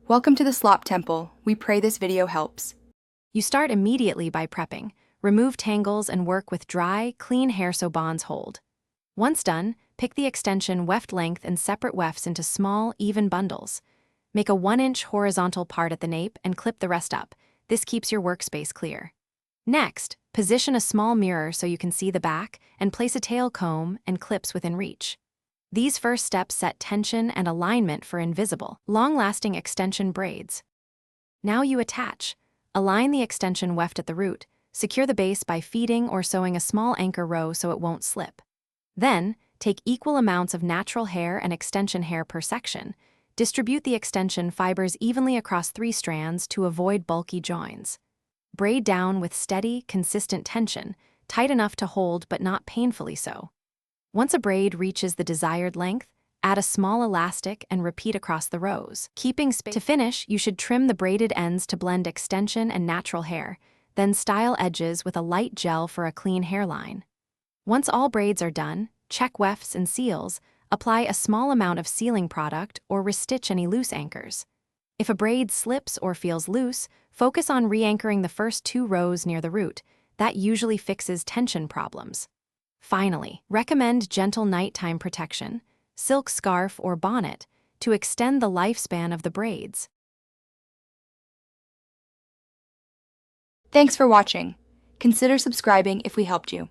Welcome to the Slop Temple. We pray this video helps. You start immediately by prepping. Remove tangles and work with dry, clean hair so bonds hold. Once done, pick the extension weft length and separate wefts into small, even bundles. Make a 1-inch horizontal part at the nape and clip the rest up. This keeps your workspace clear. Next, position a small mirror so you can see the back and place a tail comb and clips within reach. These first steps set tension and alignment for invisible, long-lasting extension braids. Now you attach. Align the extension weft at the root. Secure the base by feeding or sewing a small anchor row so it won't slip. Then, take equal amounts of natural hair and extension hair per section. Distribute the extension fibers evenly across 3 strands to avoid bulky joins. Braid down with steady, consistent tension, tight enough to hold but not painfully so. Once a braid reaches the desired length, add a small elastic and repeat across the rows. Keeping space. To finish, you should trim the braided ends to blend extension and natural hair, then style edges with a light gel for a clean hairline. Once all braids are done, check wefts and seals, apply a small amount of sealing product or restitch any loose anchors. If a braid slips or feels loose, focus on re-anchoring the first 2 rows near the root. That usually fixes tension problems. Finally, recommend gentle nighttime protection, silk scarf or bonnet, to extend the lifespan of the braids. Thanks for watching. Consider subscribing if we helped you.